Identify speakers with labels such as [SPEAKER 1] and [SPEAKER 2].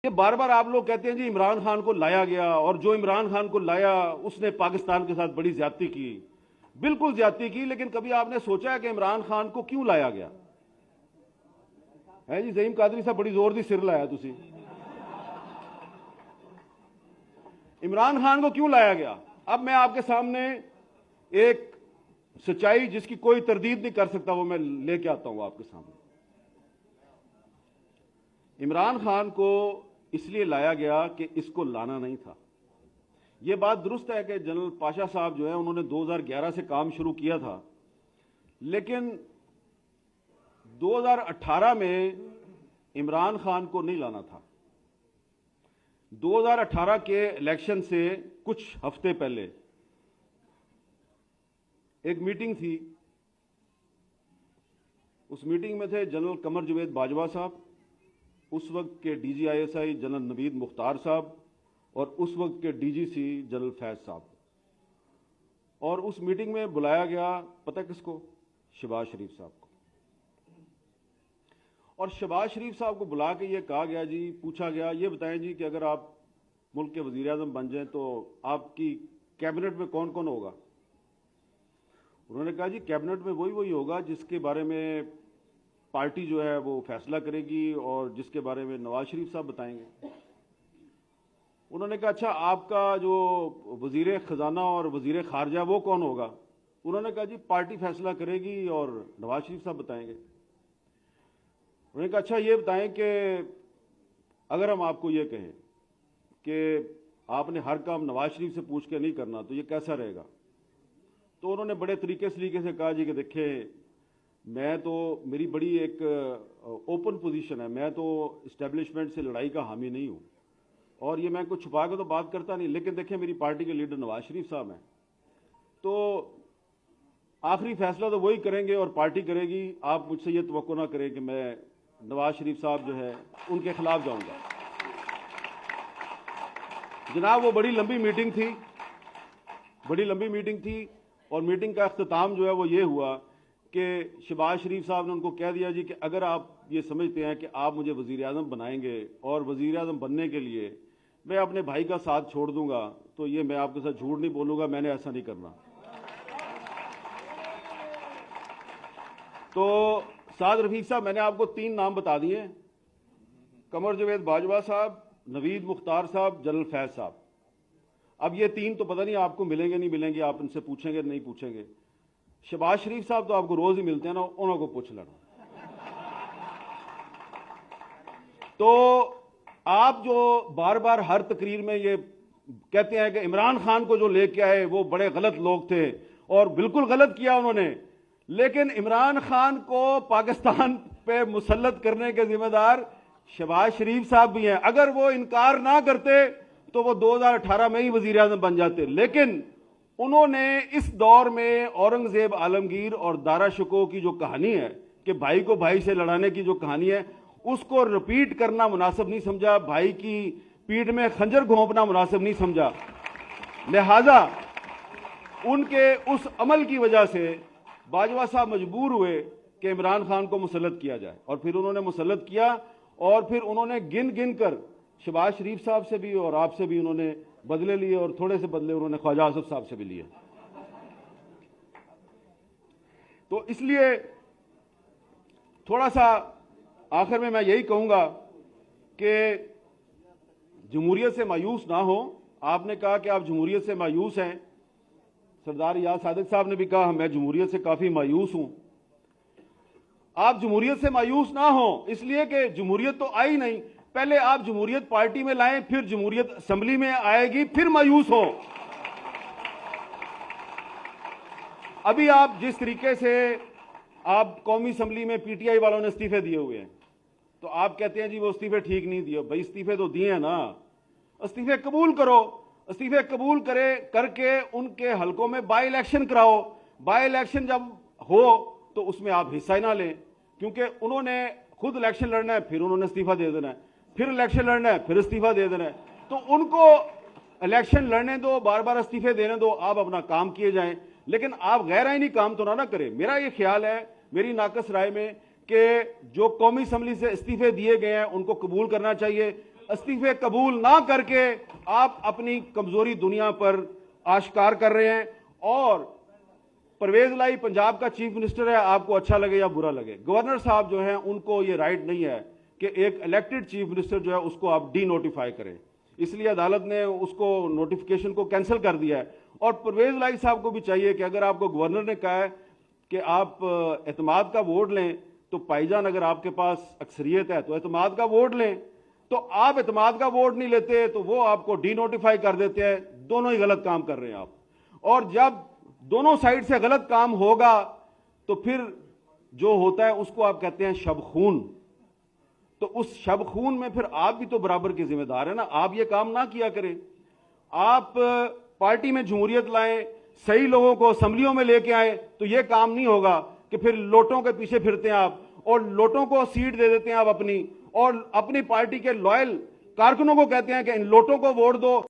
[SPEAKER 1] یہ بار بار آپ لوگ کہتے ہیں جی عمران خان کو لایا گیا اور جو عمران خان کو لایا اس نے پاکستان کے ساتھ بڑی زیادتی کی. بالکل زیادتی کی, لیکن کبھی آپ نے سوچا ہے کہ عمران خان کو کیوں لایا گیا ہے؟ جی زعیم قادری صاحب بڑی زور دی سر لایا تسی. عمران خان کو کیوں لایا گیا؟ اب میں آپ کے سامنے ایک سچائی جس کی کوئی تردید نہیں کر سکتا وہ میں لے کے آتا ہوں آپ کے سامنے. عمران خان کو اس لیے لایا گیا کہ اس کو لانا نہیں تھا. یہ بات درست ہے کہ جنرل پاشا صاحب جو ہے انہوں نے 2011 سے کام شروع کیا تھا, لیکن 2018 میں عمران خان کو نہیں لانا تھا. 2018 کے الیکشن سے کچھ ہفتے پہلے ایک میٹنگ تھی. اس میٹنگ میں تھے جنرل قمر جاوید باجوہ صاحب, اس وقت کے D G I S I general Naveed Mukhtar صاحب, اور اس وقت کے ڈی جی سی جنرل فیض صاحب. اور اس میٹنگ میں بلایا گیا پتہ کس کو؟ شہباز شریف صاحب کو. اور شہباز شریف صاحب کو بلا کے یہ کہا گیا, جی پوچھا گیا یہ بتائیں جی کہ اگر آپ ملک کے وزیر اعظم بن جائیں تو آپ کی کیبنٹ میں کون کون ہوگا؟ انہوں نے کہا جی کیبنٹ میں وہی ہوگا جس کے بارے میں پارٹی جو ہے وہ فیصلہ کرے گی اور جس کے بارے میں نواز شریف صاحب بتائیں گے. انہوں نے کہا اچھا آپ کا جو وزیر خزانہ اور وزیر خارجہ وہ کون ہوگا؟ انہوں نے کہا جی پارٹی فیصلہ کرے گی اور نواز شریف صاحب بتائیں گے. انہوں نے کہا اچھا یہ بتائیں کہ اگر ہم آپ کو یہ کہیں کہ آپ نے ہر کام نواز شریف سے پوچھ کے نہیں کرنا تو یہ کیسا رہے گا؟ تو انہوں نے بڑے طریقے سے کہا جی کہ دیکھیں میں تو میری بڑی ایک اوپن پوزیشن ہے, میں تو اسٹیبلشمنٹ سے لڑائی کا حامی نہیں ہوں اور یہ میں کچھ چھپا کے تو بات کرتا نہیں, لیکن دیکھیں میری پارٹی کے لیڈر نواز شریف صاحب ہیں تو آخری فیصلہ تو وہی کریں گے اور پارٹی کرے گی. آپ مجھ سے یہ توقع نہ کریں کہ میں نواز شریف صاحب جو ہے ان کے خلاف جاؤں گا. جناب وہ بڑی لمبی میٹنگ تھی اور میٹنگ کا اختتام جو ہے وہ یہ ہوا کہ شہباز شریف صاحب نے ان کو کہہ دیا جی کہ اگر آپ یہ سمجھتے ہیں کہ آپ مجھے وزیر اعظم بنائیں گے اور وزیر اعظم بننے کے لیے میں اپنے بھائی کا ساتھ چھوڑ دوں گا تو یہ میں آپ کے ساتھ جھوٹ نہیں بولوں گا, میں نے ایسا نہیں کرنا. تو سعد رفیق صاحب میں نے آپ کو 3 نام بتا دیے, قمر جاوید باجوہ صاحب, نوید مختار صاحب, جنرل فیض صاحب. اب یہ 3 تو پتہ نہیں آپ کو ملیں گے نہیں ملیں گے, آپ ان سے پوچھیں گے نہیں پوچھیں گے. شہباز شریف صاحب تو آپ کو روز ہی ملتے ہیں نا, انہوں کو پوچھ لینا. تو آپ جو بار بار ہر تقریر میں یہ کہتے ہیں کہ عمران خان کو جو لے کے آئے وہ بڑے غلط لوگ تھے, اور بالکل غلط کیا انہوں نے, لیکن عمران خان کو پاکستان پہ مسلط کرنے کے ذمہ دار شہباز شریف صاحب بھی ہیں. اگر وہ انکار نہ کرتے تو وہ 2018 میں ہی وزیر اعظم بن جاتے, لیکن انہوں نے اس دور میں اورنگزیب عالمگیر اور دارا شکوہ کی جو کہانی ہے کہ بھائی کو بھائی سے لڑانے کی جو کہانی ہے اس کو رپیٹ کرنا مناسب نہیں سمجھا, بھائی کی پیٹھ میں خنجر گھونپنا مناسب نہیں سمجھا. لہذا ان کے اس عمل کی وجہ سے باجوہ صاحب مجبور ہوئے کہ عمران خان کو مسلط کیا جائے, اور پھر انہوں نے مسلط کیا, اور پھر انہوں نے گن کر شہباز شریف صاحب سے بھی اور آپ سے بھی انہوں نے بدلے لیے, اور تھوڑے سے بدلے انہوں نے خواجہ آصف صاحب سے بھی لیے. تو اس لیے تھوڑا سا آخر میں یہی کہوں گا کہ جمہوریت سے مایوس نہ ہو. آپ نے کہا کہ آپ جمہوریت سے مایوس ہیں, سردار یاز صادق صاحب نے بھی کہا میں جمہوریت سے کافی مایوس ہوں. آپ جمہوریت سے مایوس نہ ہوں اس لیے کہ جمہوریت تو آئی نہیں, پہلے آپ جمہوریت پارٹی میں لائیں, پھر جمہوریت اسمبلی میں آئے گی, پھر مایوس ہو. ابھی آپ جس طریقے سے آپ قومی اسمبلی میں پی ٹی آئی والوں نے استعفے دیے ہوئے ہیں تو آپ کہتے ہیں جی وہ استعفے ٹھیک نہیں دیے. بھائی استعفے تو دیے ہیں نا, استعفے قبول کرو. استعفے قبول کر کے ان کے حلقوں میں بائی الیکشن کراؤ. بائی الیکشن جب ہو تو اس میں آپ حصہ ہی نہ لیں, کیونکہ انہوں نے خود الیکشن لڑنا ہے, پھر انہوں نے استعفیٰ دے دینا ہے, پھر الیکشن لڑنا ہے, پھر استعفیٰ دے دینا ہے. تو ان کو الیکشن لڑنے دو, بار بار استعفے دینے دو, آپ اپنا کام کیے جائیں, لیکن آپ غیر آئینی کام تو نہ کریں. میرا یہ خیال ہے, میری ناقص رائے میں, کہ جو قومی اسمبلی سے استعفے دیے گئے ہیں ان کو قبول کرنا چاہیے, استعفے قبول نہ کر کے آپ اپنی کمزوری دنیا پر آشکار کر رہے ہیں. اور پرویز الہی پنجاب کا چیف منسٹر ہے, آپ کو اچھا لگے یا برا لگے, گورنر صاحب جو ہیں ان کو یہ رائٹ نہیں ہے کہ ایک الیکٹڈ چیف منسٹر جو ہے اس کو آپ ڈی نوٹیفائی کریں. اس لیے عدالت نے اس کو نوٹیفیکیشن کو کینسل کر دیا ہے. اور پرویز الہی صاحب کو بھی چاہیے کہ اگر آپ کو گورنر نے کہا ہے کہ آپ اعتماد کا ووٹ لیں, تو بھائی جان اگر آپ کے پاس اکثریت ہے تو اعتماد کا ووٹ لیں. تو آپ اعتماد کا ووٹ نہیں لیتے تو وہ آپ کو ڈی نوٹیفائی کر دیتے ہیں. دونوں ہی غلط کام کر رہے ہیں آپ. اور جب دونوں سائڈ سے غلط کام ہوگا تو پھر جو ہوتا ہے اس کو آپ کہتے ہیں شب خون. تو اس شب خون میں پھر آپ بھی تو برابر کے ذمہ دار ہیں نا. آپ یہ کام نہ کیا کریں. آپ پارٹی میں جمہوریت لائیں, صحیح لوگوں کو اسمبلیوں میں لے کے آئیں, تو یہ کام نہیں ہوگا کہ پھر لوٹوں کے پیچھے پھرتے ہیں آپ اور لوٹوں کو سیٹ دے دیتے ہیں آپ اپنی, اور اپنی پارٹی کے لائل کارکنوں کو کہتے ہیں کہ ان لوٹوں کو ووٹ دو.